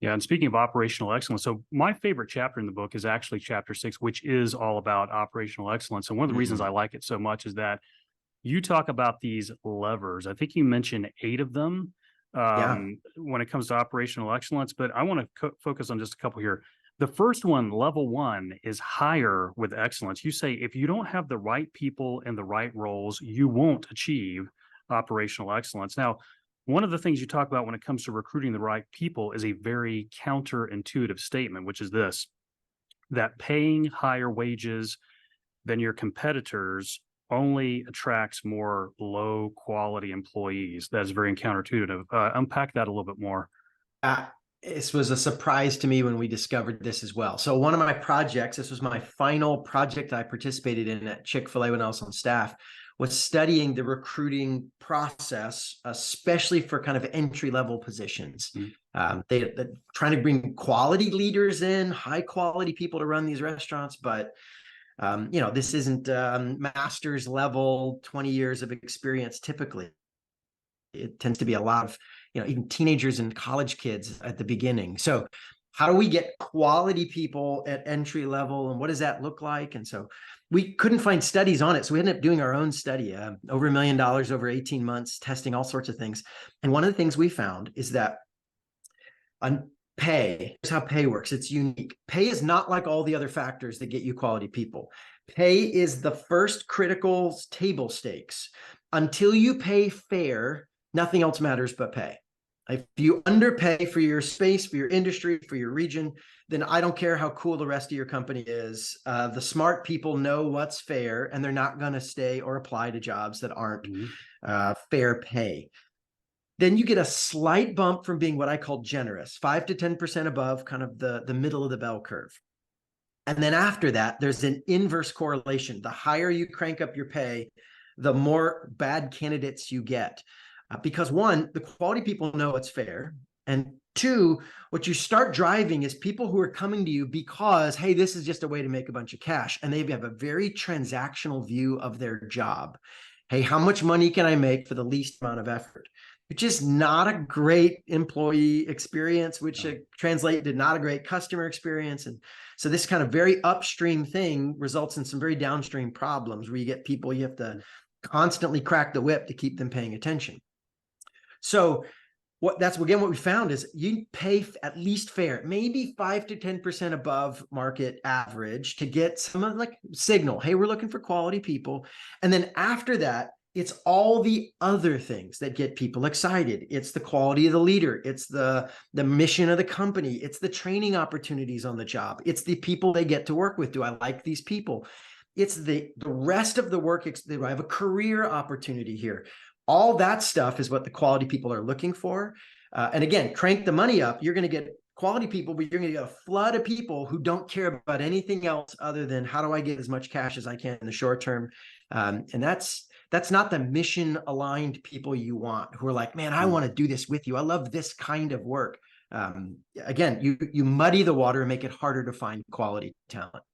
Yeah, and speaking of operational excellence, so my favorite chapter in the book is actually chapter 6, which is all about operational excellence. And one of the reasons I Mhm. like it so much is that you talk about these levers. I think you mentioned 8 of them Yeah. when it comes to operational excellence, but I want to focus on just a couple here. The first one, level one, is hire with excellence. You say if you don't have the right people in the right roles, you won't achieve operational excellence. Now, one of the things you talk about when it comes to recruiting the right people is a very counterintuitive statement, which is this: that paying higher wages than your competitors only attracts more low quality employees. That is very counterintuitive. Unpack that a little bit more. Uh, this was a surprise to me when we discovered this as well. So one of my projects, this was my final project I participated in at Chick-fil-A when I was on staff, was studying the recruiting process, especially for kind of entry-level positions. Mm. They're trying to bring quality leaders in, high quality people to run these restaurants, but this isn't master's level, 20 years of experience typically. It tends to be a lot of, even teenagers and college kids at the beginning. So how do we get quality people at entry level, and what does that look like? And so we couldn't find studies on it. So we ended up doing our own study, over $1 million over 18 months, testing all sorts of things. And one of the things we found is that on pay, here's how pay works. It's unique. Pay is not like all the other factors that get you quality people. Pay is the first critical table stakes. Until you pay fair, nothing else matters but pay. If you underpay for your space, for your industry, for your region, then I don't care how cool the rest of your company is. The smart people know what's fair, and they're not going to stay or apply to jobs that aren't Mhm. fair pay. Then you get a slight bump from being what I call generous, 5 to 10% above kind of the middle of the bell curve. And then after that, there's an inverse correlation. The higher you crank up your pay, the more bad candidates you get. Because one, the quality people know it's fair. And two, what you start driving is people who are coming to you because, hey, this is just a way to make a bunch of cash. And they have a very transactional view of their job. Hey, how much money can I make for the least amount of effort? Which is not a great employee experience, which translated to not a great customer experience. And so this kind of very upstream thing results in some very downstream problems where you get people, you have to constantly crack the whip to keep them paying attention. So that's again what we found is you pay at least fair, maybe 5 to 10% above market average to get some of like signal. Hey, we're looking for quality people. And then after that, it's all the other things that get people excited. It's the quality of the leader. It's the mission of the company. It's the training opportunities on the job. It's the people they get to work with. Do I like these people? It's the rest of the work. Do I have a career opportunity here? All that stuff is what the quality people are looking for. And again, crank the money up. You're going to get quality people, but you're going to get a flood of people who don't care about anything else other than how do I get as much cash as I can in the short term. And that's not the mission aligned people you want, who are like, man, I want to do this with you. I love this kind of work. Again, you muddy the water and make it harder to find quality talent.